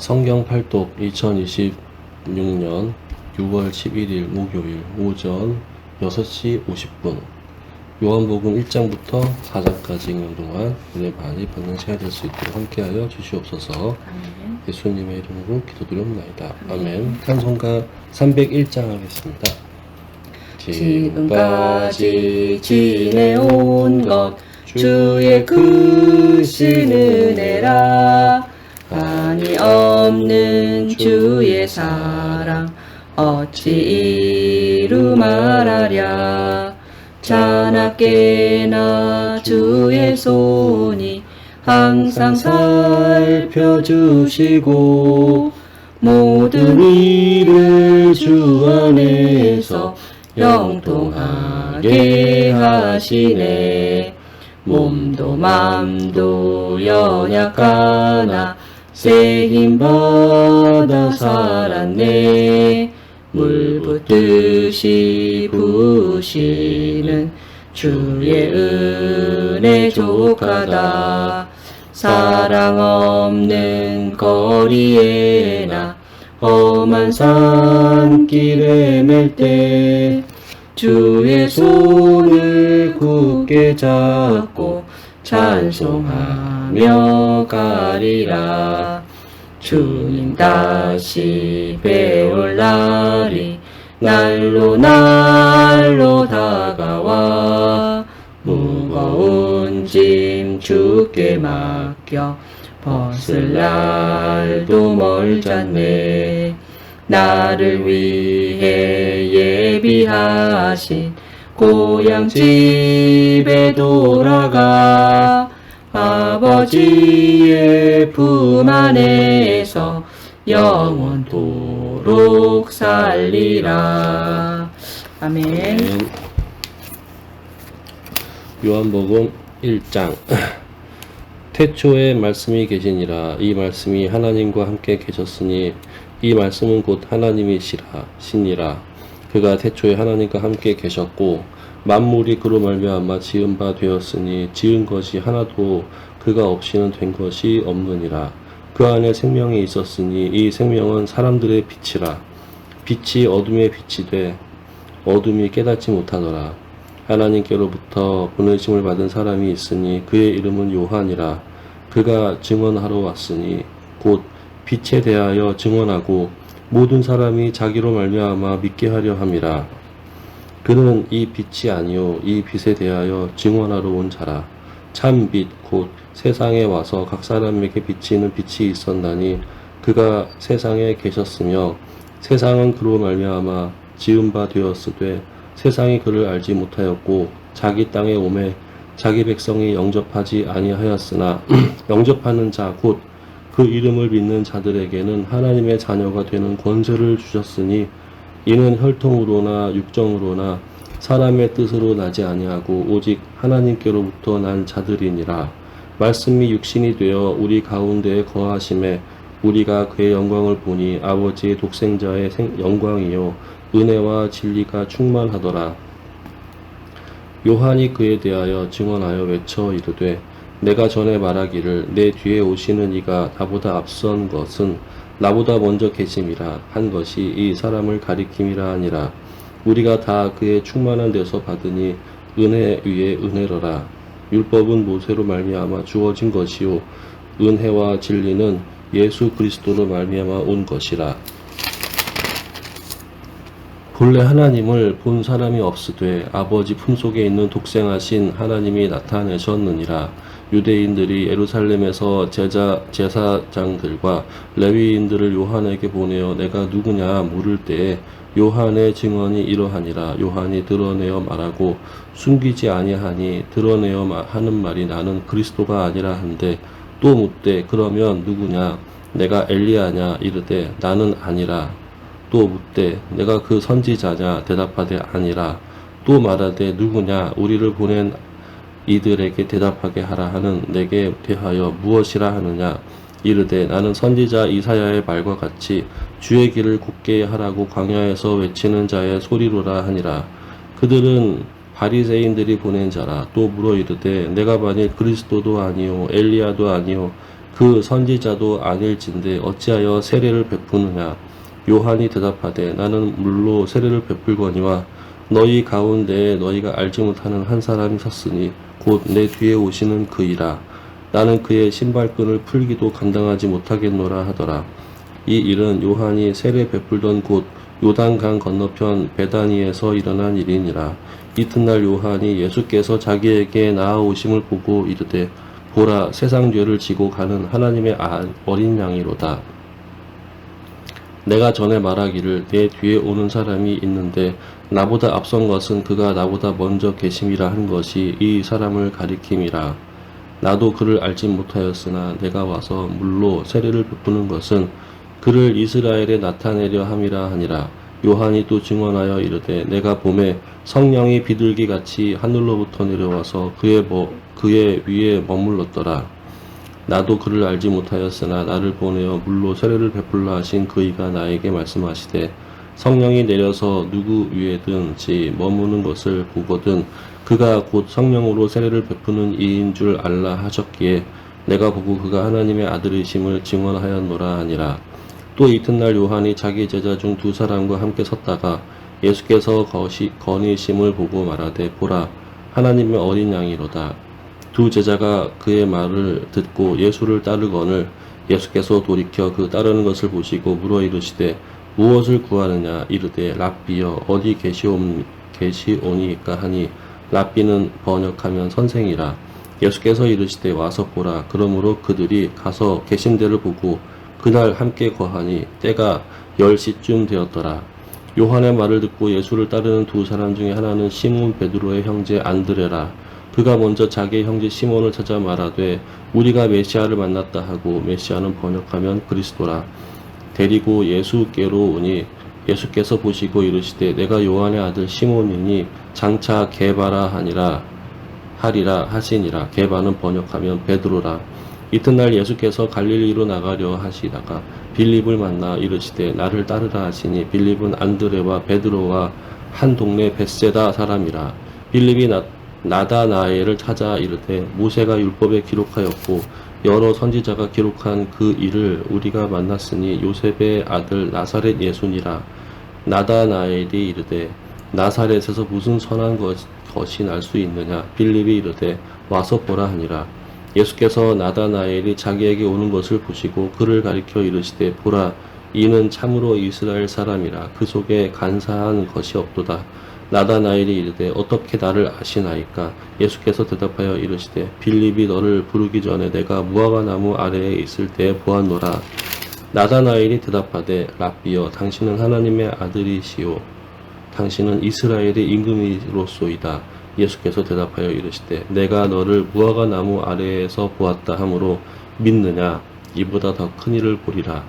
성경 팔독 2026년 6월 11일 목요일 오전 6시 50분 요한복음 1장부터 4장까지 읽는 동안 은혜 많이 받는 시간 될 수 있도록 함께하여 주시옵소서. 아멘. 예수님의 이름으로 기도드립니다. 아멘. 찬송가 301장 하겠습니다. 지금까지 지내온 것 주의 크신 은혜라. 한이 없는 주의 사랑 어찌 이루 말하랴. 자나깨나 주의 손이 항상 살펴주시고 모든 일을 주 안에서 영통하게 하시네. 몸도 맘도 연약하나 새 힘 받아 살았네. 물 붓듯이 부으시는 주의 은혜 족하다. 사랑 없는 거리에나 험한 산길에 맬 때 주의 손을 굳게 잡고 찬송하며 가리라. 주님 다시 배울 날이 날로 다가와. 무거운 짐 주께 맡겨 벗을 날도 멀잖네. 나를 위해 예비하신 고향 집에 돌아가 아버지의 품 안에서 영원토록 살리라. 아멘. 요한복음 1장 태초에 말씀이 계시니라. 이 말씀이 하나님과 함께 계셨으니 이 말씀은 곧 하나님이시니라. 그가 태초에 하나님과 함께 계셨고 만물이 그로 말미암아 지은 바 되었으니 지은 것이 하나도 그가 없이는 된 것이 없느니라. 그 안에 생명이 있었으니 이 생명은 사람들의 빛이라. 빛이 어둠에 빛이 돼 어둠이 깨닫지 못하더라. 하나님께로부터 보내심을 받은 사람이 있으니 그의 이름은 요한이라. 그가 증언하러 왔으니 곧 빛에 대하여 증언하고 모든 사람이 자기로 말미암아 믿게 하려 함이라. 그는 이 빛이 아니요 이 빛에 대하여 증언하러 온 자라. 참 빛 곧 세상에 와서 각 사람에게 비치는 빛이 있었나니 그가 세상에 계셨으며 세상은 그로 말미암아 지은 바 되었으되 세상이 그를 알지 못하였고 자기 땅에 오매 자기 백성이 영접하지 아니하였으나 영접하는 자 곧 그 이름을 믿는 자들에게는 하나님의 자녀가 되는 권세를 주셨으니 이는 혈통으로나 육정으로나 사람의 뜻으로 나지 아니하고 오직 하나님께로부터 난 자들이니라. 말씀이 육신이 되어 우리 가운데에 거하심에 우리가 그의 영광을 보니 아버지의 독생자의 영광이요 은혜와 진리가 충만하더라. 요한이 그에 대하여 증언하여 외쳐 이르되 내가 전에 말하기를 내 뒤에 오시는 이가 나보다 앞선 것은 나보다 먼저 계심이라 한 것이 이 사람을 가리킴이라 하니라. 우리가 다 그의 충만한 데서 받으니 은혜 위에 은혜로라. 율법은 모세로 말미암아 주어진 것이요 은혜와 진리는 예수 그리스도로 말미암아 온 것이라. 본래 하나님을 본 사람이 없으되 아버지 품속에 있는 독생하신 하나님이 나타내셨느니라. 유대인들이 예루살렘에서 제사장들과 레위인들을 요한에게 보내어 내가 누구냐 물을 때에 요한의 증언이 이러하니라. 요한이 드러내어 말하고 숨기지 아니하니 드러내어 하는 말이 나는 그리스도가 아니라 한데 또 묻되 그러면 누구냐 내가 엘리야냐 이르되 나는 아니라. 또 묻되 내가 그 선지자냐 대답하되 아니라. 또 말하되 누구냐 우리를 보낸 이들에게 대답하게 하라 하는 내게 대하여 무엇이라 하느냐 이르되 나는 선지자 이사야의 말과 같이 주의 길을 굳게 하라고 광야에서 외치는 자의 소리로라 하니라. 그들은 바리새인들이 보낸 자라. 또 물어 이르되 내가 만일 그리스도도 아니요 엘리야도 아니요 그 선지자도 아닐진데 어찌하여 세례를 베푸느냐. 요한이 대답하되 나는 물로 세례를 베풀거니와 너희 가운데에 너희가 알지 못하는 한 사람이 섰으니 곧 내 뒤에 오시는 그이라. 나는 그의 신발끈을 풀기도 감당하지 못하겠노라 하더라. 이 일은 요한이 세례 베풀던 곳 요단강 건너편 베다니에서 일어난 일이니라. 이튿날 요한이 예수께서 자기에게 나아오심을 보고 이르되 보라, 세상 죄를 지고 가는 하나님의 어린 양이로다. 내가 전에 말하기를 내 뒤에 오는 사람이 있는데 나보다 앞선 것은 그가 나보다 먼저 계심이라 한 것이 이 사람을 가리킴이라. 나도 그를 알지 못하였으나 내가 와서 물로 세례를 베푸는 것은 그를 이스라엘에 나타내려 함이라 하니라. 요한이 또 증언하여 이르되 내가 봄에 성령이 비둘기같이 하늘로부터 내려와서 그의 위에 머물렀더라. 나도 그를 알지 못하였으나 나를 보내어 물로 세례를 베풀라 하신 그이가 나에게 말씀하시되 성령이 내려서 누구 위에든지 머무는 것을 보거든 그가 곧 성령으로 세례를 베푸는 이인 줄 알라 하셨기에 내가 보고 그가 하나님의 아들이심을 증언하였노라 하니라. 또 이튿날 요한이 자기 제자 중 두 사람과 함께 섰다가 예수께서 거니심을 보고 말하되 보라, 하나님의 어린 양이로다. 두 제자가 그의 말을 듣고 예수를 따르거늘 예수께서 돌이켜 그 따르는 것을 보시고 물어 이르시되 무엇을 구하느냐. 이르되 랍비여 어디 계시오니까 하니 랍비는 번역하면 선생이라. 예수께서 이르시되 와서 보라. 그러므로 그들이 가서 계신 데를 보고 그날 함께 거하니 때가 10시쯤 되었더라. 요한의 말을 듣고 예수를 따르는 두 사람 중에 하나는 시몬 베드로의 형제 안드레라. 그가 먼저 자기의 형제 시몬을 찾아 말하되 우리가 메시아를 만났다 하고 메시아는 번역하면 그리스도라. 데리고 예수께로 오니 예수께서 보시고 이르시되 내가 요한의 아들 시몬이니 장차 게바라 하리라 하시니라. 게바는 번역하면 베드로라. 이튿날 예수께서 갈릴리로 나가려 하시다가 빌립을 만나 이르시되 나를 따르라 하시니 빌립은 안드레와 베드로와 한 동네 벳세다 사람이라. 빌립이 나다나엘을 찾아 이르되 모세가 율법에 기록하였고 여러 선지자가 기록한 그 일을 우리가 만났으니 요셉의 아들 나사렛 예수니라. 나다나엘이 이르되 나사렛에서 무슨 선한 것이 날 수 있느냐. 빌립이 이르되 와서 보라 하니라. 예수께서 나다나엘이 자기에게 오는 것을 보시고 그를 가리켜 이르시되 보라, 이는 참으로 이스라엘 사람이라. 그 속에 간사한 것이 없도다. 나다나엘이 이르되 어떻게 나를 아시나이까. 예수께서 대답하여 이르시되 빌립이 너를 부르기 전에 내가 무화과 나무 아래에 있을 때 보았노라. 나다나엘이 대답하되 랍비여 당신은 하나님의 아들이시오 당신은 이스라엘의 임금이로소이다. 예수께서 대답하여 이르시되 내가 너를 무화과 나무 아래에서 보았다 하므로 믿느냐. 이보다 더 큰 일을 보리라.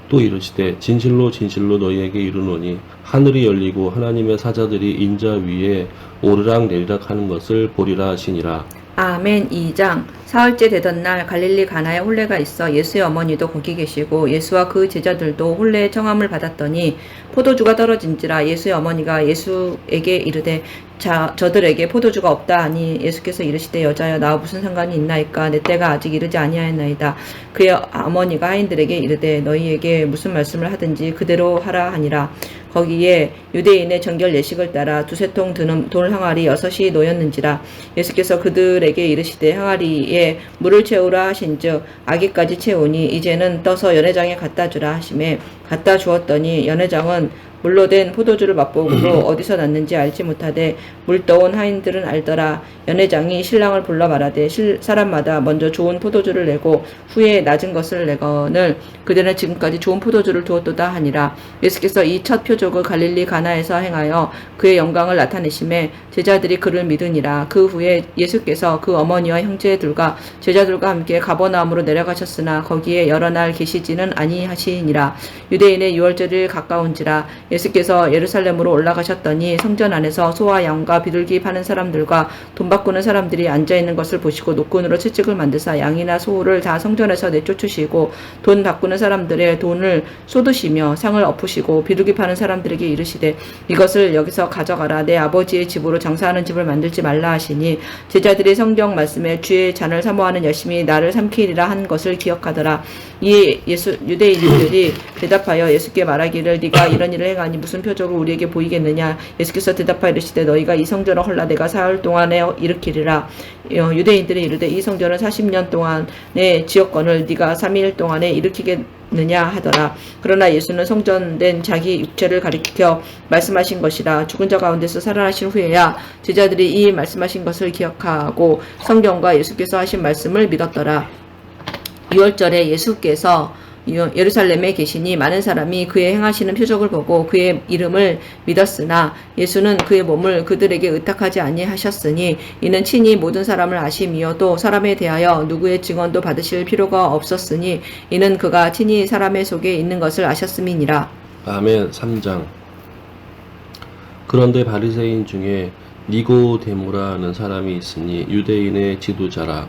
또 이르시되 진실로 진실로 너희에게 이르노니 하늘이 열리고 하나님의 사자들이 인자 위에 오르락내리락 하는 것을 보리라 하시니라. 아멘. 2장. 사흘째 되던 날 갈릴리 가나에 혼례가 있어 예수의 어머니도 거기 계시고 예수와 그 제자들도 혼례의 청함을 받았더니 포도주가 떨어진지라. 예수의 어머니가 예수에게 이르되 저들에게 포도주가 없다 하니 예수께서 이르시되 여자여 나와 무슨 상관이 있나이까. 내 때가 아직 이르지 아니하였나이다. 그의 어머니가 하인들에게 이르되 너희에게 무슨 말씀을 하든지 그대로 하라 하니라. 거기에 유대인의 정결 예식을 따라 두세 통 드는 돌 항아리 6이 놓였는지라. 예수께서 그들에게 이르시되 항아리에 물을 채우라 하신즉 아기까지 채우니 이제는 떠서 연회장에 갖다 주라 하시매 갖다 주었더니 연회장은 물로 된 포도주를 맛보고도 어디서 났는지 알지 못하되 물 떠온 하인들은 알더라. 연회장이 신랑을 불러 말하되 사람마다 먼저 좋은 포도주를 내고 후에 낮은 것을 내거늘 그들은 지금까지 좋은 포도주를 두었도다 하니라. 예수께서 이 첫 표적을 갈릴리 가나에서 행하여 그의 영광을 나타내심에 제자들이 그를 믿으니라. 그 후에 예수께서 그 어머니와 형제들과 제자들과 함께 가버나움으로 내려가셨으나 거기에 여러 날 계시지는 아니하시니라. 유대인의 유월절이 가까운지라. 예수께서 예루살렘으로 올라가셨더니 성전 안에서 소와 양과 비둘기 파는 사람들과 돈 바꾸는 사람들이 앉아있는 것을 보시고 노끈으로 채찍을 만드사 양이나 소를 다 성전에서 내쫓으시고 돈 바꾸는 사람들의 돈을 쏟으시며 상을 엎으시고 비둘기 파는 사람들에게 이르시되 이것을 여기서 가져가라. 내 아버지의 집으로 장사하는 집을 만들지 말라 하시니 제자들이 성경 말씀에 주의 잔을 사모하는 열심히 나를 삼키리라 한 것을 기억하더라. 이에 유대인들이 대답하여 예수께 말하기를 네가 이런 일을 행하니 무슨 표적을 우리에게 보이겠느냐. 예수께서 대답하여 이르시되 너희가 이 성전을 헐라 내가 사흘 동안에 일으키리라. 유대인들이 이르되 이 성전은 40년 동안의 지역권을 네가 3일 동안에 일으키겠느냐 하더라. 그러나 예수는 성전된 자기 육체를 가리켜 말씀하신 것이라. 죽은 자 가운데서 살아나신 후에야 제자들이 이 말씀하신 것을 기억하고 성경과 예수께서 하신 말씀을 믿었더라. 6월절에 예수께서 예루살렘에 계시니 많은 사람이 그의 행하시는 표적을 보고 그의 이름을 믿었으나 예수는 그의 몸을 그들에게 의탁하지 아니하셨으니 이는 친히 모든 사람을 아심이요 또 사람에 대하여 누구의 증언도 받으실 필요가 없었으니 이는 그가 친히 사람의 속에 있는 것을 아셨음이니라. 아멘. 3장. 그런데 바리새인 중에 니고데모라는 사람이 있으니 유대인의 지도자라.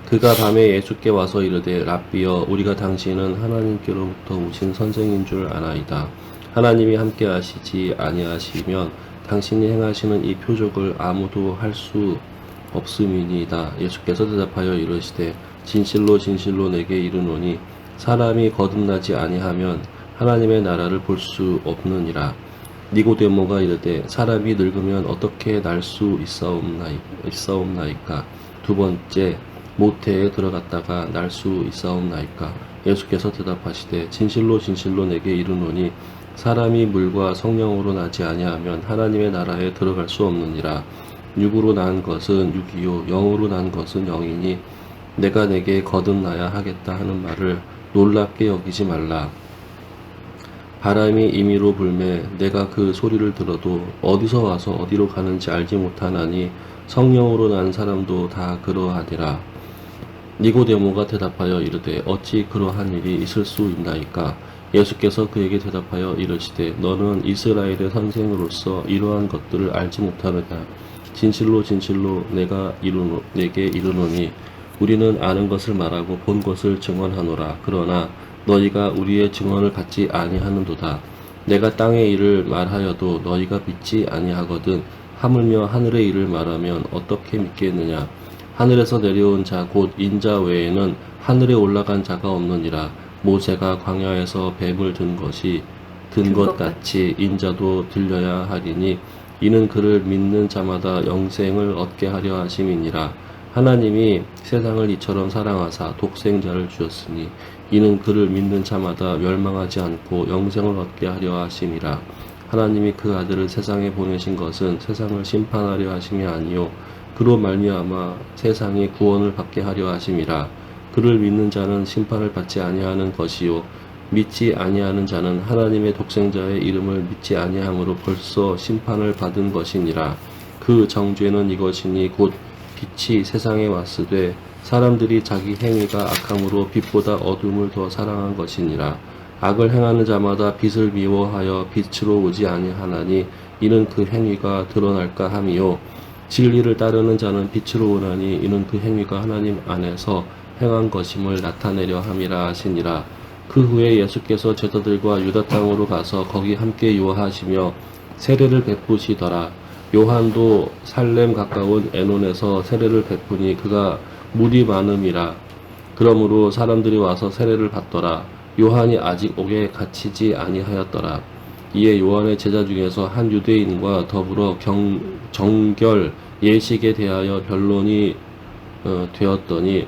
그가 밤에 예수께 와서 이르되 랍비여 우리가 당신은 하나님께로부터 오신 선생인 줄 아나이다. 하나님이 함께 하시지 아니하시면 당신이 행하시는 이 표적을 아무도 할 수 없음이니이다. 예수께서 대답하여 이르시되 진실로 진실로 내게 이르노니 사람이 거듭나지 아니하면 하나님의 나라를 볼 수 없느니라. 니고데모가 이르되 사람이 늙으면 어떻게 날 수 있사옵나이까. 두 번째 모태에 들어갔다가 날 수 있사옵나이까. 예수께서 대답하시되 진실로 진실로 내게 이르노니 사람이 물과 성령으로 나지 아니하면 하나님의 나라에 들어갈 수 없느니라. 육으로 난 것은 육이요 영으로 난 것은 영이니 내가 내게 거듭나야 하겠다 하는 말을 놀랍게 여기지 말라. 바람이 임의로 불매 내가 그 소리를 들어도 어디서 와서 어디로 가는지 알지 못하나니 성령으로 난 사람도 다 그러하니라. 니고데모가 대답하여 이르되 어찌 그러한 일이 있을 수 있나이까. 예수께서 그에게 대답하여 이르시되 너는 이스라엘의 선생으로서 이러한 것들을 알지 못하느냐. 진실로 진실로 내게 이르노니 우리는 아는 것을 말하고 본 것을 증언하노라. 그러나 너희가 우리의 증언을 받지 아니하는도다. 내가 땅의 일을 말하여도 너희가 믿지 아니하거든. 하물며 하늘의 일을 말하면 어떻게 믿겠느냐. 하늘에서 내려온 자 곧 인자 외에는 하늘에 올라간 자가 없느니라. 모세가 광야에서 뱀을 든 것 같이 인자도 들려야 하리니 이는 그를 믿는 자마다 영생을 얻게 하려 하심이니라. 하나님이 세상을 이처럼 사랑하사 독생자를 주셨으니 이는 그를 믿는 자마다 멸망하지 않고 영생을 얻게 하려 하심이라. 하나님이 그 아들을 세상에 보내신 것은 세상을 심판하려 하심이 아니요 그로 말미암아 세상이 구원을 받게 하려 하심이라. 그를 믿는 자는 심판을 받지 아니하는 것이요 믿지 아니하는 자는 하나님의 독생자의 이름을 믿지 아니함으로 벌써 심판을 받은 것이니라. 그 정죄는 이것이니 곧 빛이 세상에 왔으되 사람들이 자기 행위가 악함으로 빛보다 어둠을 더 사랑한 것이니라. 악을 행하는 자마다 빛을 미워하여 빛으로 오지 아니하나니 이는 그 행위가 드러날까 함이요 진리를 따르는 자는 빛으로 오나니 이는 그 행위가 하나님 안에서 행한 것임을 나타내려 함이라 하시니라. 그 후에 예수께서 제자들과 유다 땅으로 가서 거기 함께 유하시며 세례를 베푸시더라. 요한도 살렘 가까운 에논에서 세례를 베푸니 그가 물이 많음이라. 그러므로 사람들이 와서 세례를 받더라. 요한이 아직 옥에 갇히지 아니하였더라. 이에 요한의 제자 중에서 한 유대인과 더불어 정결 예식에 대하여 변론이 되었더니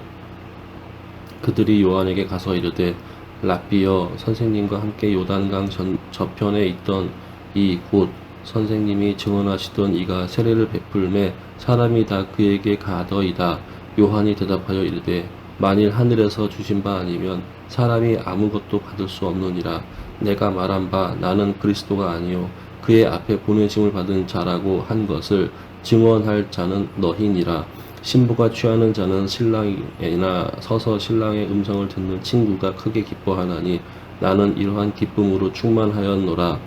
그들이 요한에게 가서 이르되 랍비여 선생님과 함께 요단강 저편에 있던 이 곧 선생님이 증언하시던 이가 세례를 베풀매 사람이 다 그에게 가더이다. 요한이 대답하여 이르되 만일 하늘에서 주신 바 아니면 사람이 아무것도 받을 수 없느니라. 내가 말한 바 나는 그리스도가 아니요 그의 앞에 보내심을 받은 자라고 한 것을 증언할 자는 너희니라. 신부가 취하는 자는 신랑이나 서서 신랑의 음성을 듣는 친구가 크게 기뻐하나니 나는 이러한 기쁨으로 충만하였노라.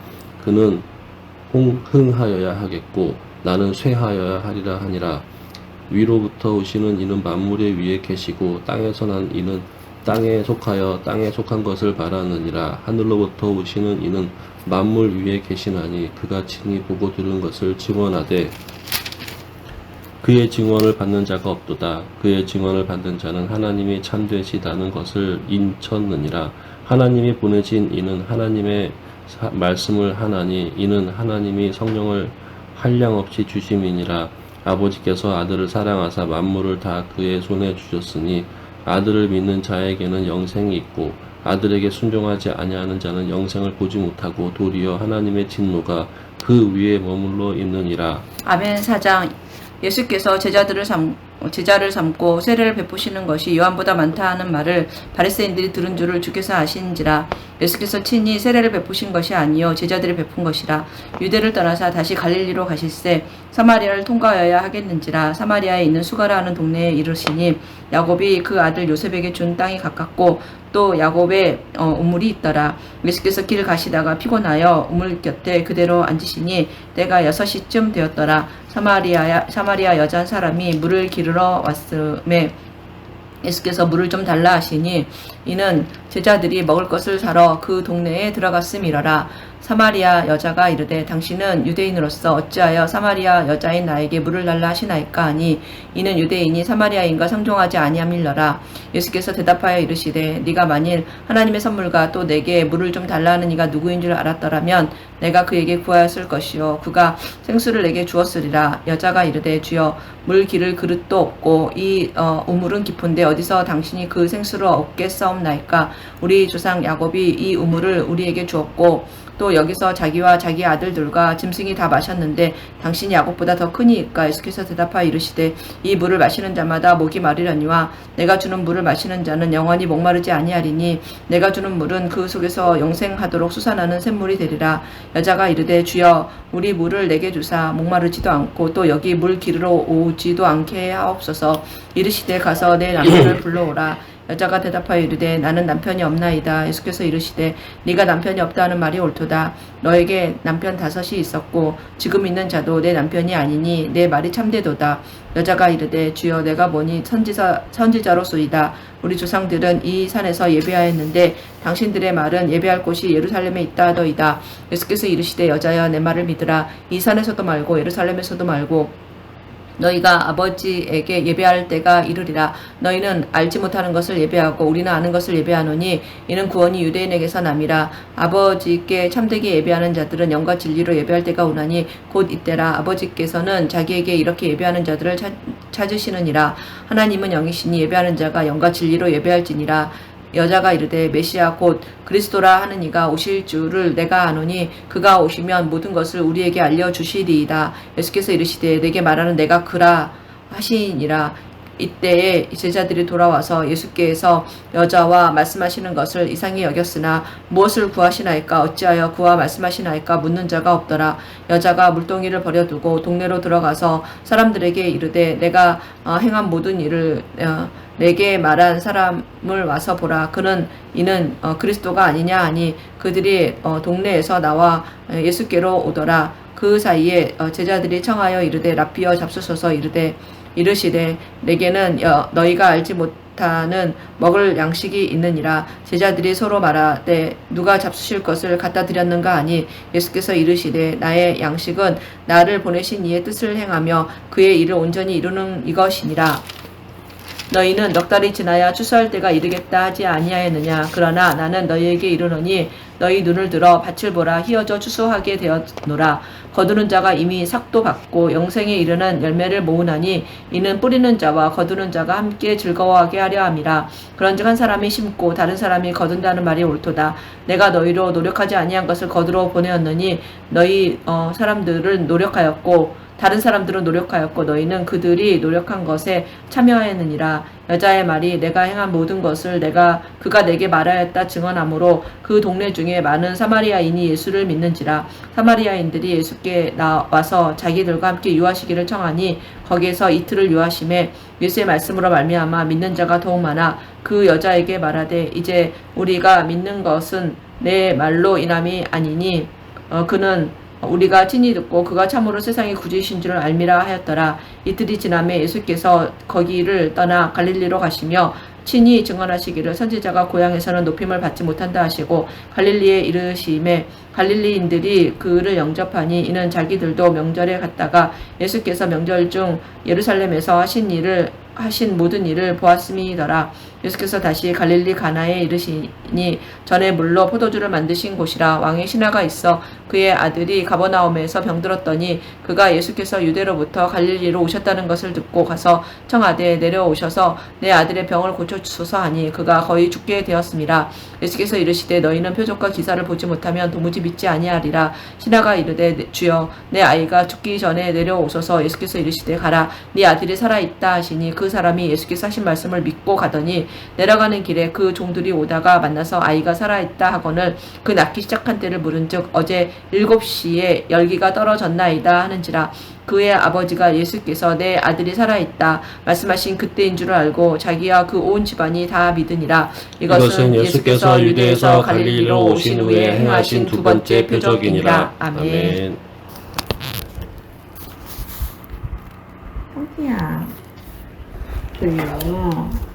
그는 흥하여야 하겠고 나는 쇠하여야 하리라 하니라. 위로부터 오시는 이는 만물의 위에 계시고 땅에서 난 이는 땅에 속하여 땅에 속한 것을 바라느니라. 하늘로부터 오시는 이는 만물 위에 계시나니 그가 친히 보고 들은 것을 증언하되 그의 증언을 받는 자가 없도다. 그의 증언을 받는 자는 하나님이 참되시다는 것을 인쳤느니라. 하나님이 보내신 이는 하나님의 말씀을 하나니 이는 하나님이 성령을 한량없이 주심이니라. 아버지께서 아들을 사랑하사 만물을 다 그의 손에 주셨으니 아들을 믿는 자에게는 영생이 있고 아들에게 순종하지 아니하는 자는 영생을 보지 못하고 도리어 하나님의 진노가 그 위에 머물러 있느니라. 아멘. 4장. 예수께서 제자를 삼고 세례를 베푸시는 것이 요한보다 많다 하는 말을 바리새인들이 들은 줄을 주께서 아신지라. 예수께서 친히 세례를 베푸신 것이 아니요 제자들이 베푼 것이라. 유대를 떠나사 다시 갈릴리로 가실새 사마리아를 통과하여야 하겠는지라. 사마리아에 있는 수가라 하는 동네에 이르시니 야곱이 그 아들 요셉에게 준 땅이 가깝고 또 야곱의 우물이 있더라. 예수께서 길 가시다가 피곤하여 우물 곁에 그대로 앉으시니 때가 6시쯤 되었더라. 사마리아 여자 한 사람이 물을 기르러 왔음에 예수께서 물을 좀 달라 하시니 이는 제자들이 먹을 것을 사러 그 동네에 들어갔음이러라. 사마리아 여자가 이르되 당신은 유대인으로서 어찌하여 사마리아 여자인 나에게 물을 달라 하시나이까 하니 이는 유대인이 사마리아인과 상종하지 아니함일러라. 예수께서 대답하여 이르시되 네가 만일 하나님의 선물과 또 내게 물을 좀 달라 하는 이가 누구인 줄 알았더라면 내가 그에게 구하였을 것이요 그가 생수를 내게 주었으리라. 여자가 이르되 주여 물 기를 그릇도 없고 이 우물은 깊은데 어디서 당신이 그 생수를 얻겠사옵나이까. 우리 조상 야곱이 이 우물을 우리에게 주었고 또 여기서 자기와 자기 아들들과 짐승이 다 마셨는데 당신이 야곱보다 더 크니이까. 예수께서 대답하여 이르시되 이 물을 마시는 자마다 목이 마르려니와 내가 주는 물을 마시는 자는 영원히 목마르지 아니하리니 내가 주는 물은 그 속에서 영생하도록 솟아나는 샘물이 되리라. 여자가 이르되 주여 우리 물을 내게 주사 목마르지도 않고 또 여기 물 기르러 오지도 않게 하옵소서. 이르시되 가서 내 남편을 불러오라. 여자가 대답하여 이르되 나는 남편이 없나이다. 예수께서 이르시되 네가 남편이 없다는 말이 옳도다. 너에게 남편 5이 있었고 지금 있는 자도 내 남편이 아니니 내 말이 참되도다. 여자가 이르되 주여 내가 보니 선지자로소이다. 우리 조상들은 이 산에서 예배하였는데 당신들의 말은 예배할 곳이 예루살렘에 있다 하더이다. 예수께서 이르시되 여자여 내 말을 믿으라. 이 산에서도 말고 예루살렘에서도 말고 너희가 아버지에게 예배할 때가 이르리라. 너희는 알지 못하는 것을 예배하고 우리는 아는 것을 예배하노니 이는 구원이 유대인에게서 남이라. 아버지께 참되게 예배하는 자들은 영과 진리로 예배할 때가 오나니 곧 이때라. 아버지께서는 자기에게 이렇게 예배하는 자들을 찾으시느니라. 하나님은 영이시니 예배하는 자가 영과 진리로 예배할지니라. 여자가 이르되 메시아 곧 그리스도라 하는 이가 오실 줄을 내가 아노니 그가 오시면 모든 것을 우리에게 알려주시리이다. 예수께서 이르시되 내게 말하는 내가 그라 하시니라. 이때에 제자들이 돌아와서 예수께서 여자와 말씀하시는 것을 이상히 여겼으나 무엇을 구하시나이까 어찌하여 그와 말씀하시나이까 묻는 자가 없더라. 여자가 물동이를 버려두고 동네로 들어가서 사람들에게 이르되 내가 행한 모든 일을 내게 말한 사람을 와서 보라. 이는 그리스도가 아니냐 하니 그들이 동네에서 나와 예수께로 오더라. 그 사이에 제자들이 청하여 이르되 랍비여 잡수소서. 이르시되 내게는 너희가 알지 못하는 먹을 양식이 있느니라. 제자들이 서로 말하되 누가 잡수실 것을 갖다 드렸는가 하니 예수께서 이르시되 나의 양식은 나를 보내신 이의 뜻을 행하며 그의 일을 온전히 이루는 이것이니라. 너희는 넉 달이 지나야 추수할 때가 이르겠다 하지 아니하였느냐. 그러나 나는 너희에게 이르노니 너희 눈을 들어 밭을 보라. 희어져 추수하게 되었노라. 거두는 자가 이미 삭도 받고 영생에 이르는 열매를 모으나니 이는 뿌리는 자와 거두는 자가 함께 즐거워하게 하려 함이라. 그런즉 한 사람이 심고 다른 사람이 거둔다는 말이 옳도다. 내가 너희로 노력하지 아니한 것을 거두러 보내었느니 너희 사람들은 노력하였고 다른 사람들은 노력하였고 너희는 그들이 노력한 것에 참여하였느니라. 여자의 말이 내가 행한 모든 것을 그가 내게 말하였다 증언하므로 그 동네 중에 많은 사마리아인이 예수를 믿는지라. 사마리아인들이 예수께 나와서 자기들과 함께 유하시기를 청하니 거기에서 이틀을 유하심에 예수의 말씀으로 말미암아 믿는 자가 더욱 많아 그 여자에게 말하되 이제 우리가 믿는 것은 내 말로 인함이 아니니 그는 우리가 친히 듣고 그가 참으로 세상의 구주이신 줄을 알미라 하였더라. 이틀이 지나매 예수께서 거기를 떠나 갈릴리로 가시며 친히 증언하시기를 선지자가 고향에서는 높임을 받지 못한다 하시고 갈릴리에 이르시매 갈릴리인들이 그를 영접하니 이는 자기들도 명절에 갔다가 예수께서 명절 중 예루살렘에서 하신 모든 일을 보았음이더라. 예수께서 다시 갈릴리 가나에 이르시니 전에 물로 포도주를 만드신 곳이라. 왕의 신하가 있어 그의 아들이 가버나움에서 병들었더니 그가 예수께서 유대로부터 갈릴리로 오셨다는 것을 듣고 가서 청하되 내려오셔서 내 아들의 병을 고쳐주소서 하니 그가 거의 죽게 되었음이라. 예수께서 이르시되 너희는 표적과 기사를 보지 못하면 도무지 믿지 아니하리라. 신하가 이르되 주여 내 아이가 죽기 전에 내려오소서. 예수께서 이르시되 가라 네 아들이 살아있다 하시니 그 사람이 예수께서 하신 말씀을 믿고 가더니 내려가는 길에 그 종들이 오다가 만나서 아이가 살아있다 하거늘 그 낳기 시작한 때를 물은즉 어제 7시에 열기가 떨어졌나이다 하는지라. 그의 아버지가 예수께서 내 아들이 살아있다 말씀하신 그때인 줄 알고 자기와 그 온 집안이 다 믿으니라. 이것은 예수께서 유대에서 갈릴리로 오신 후에 행하신 두 번째 표적이니라. 아멘. 야 들려.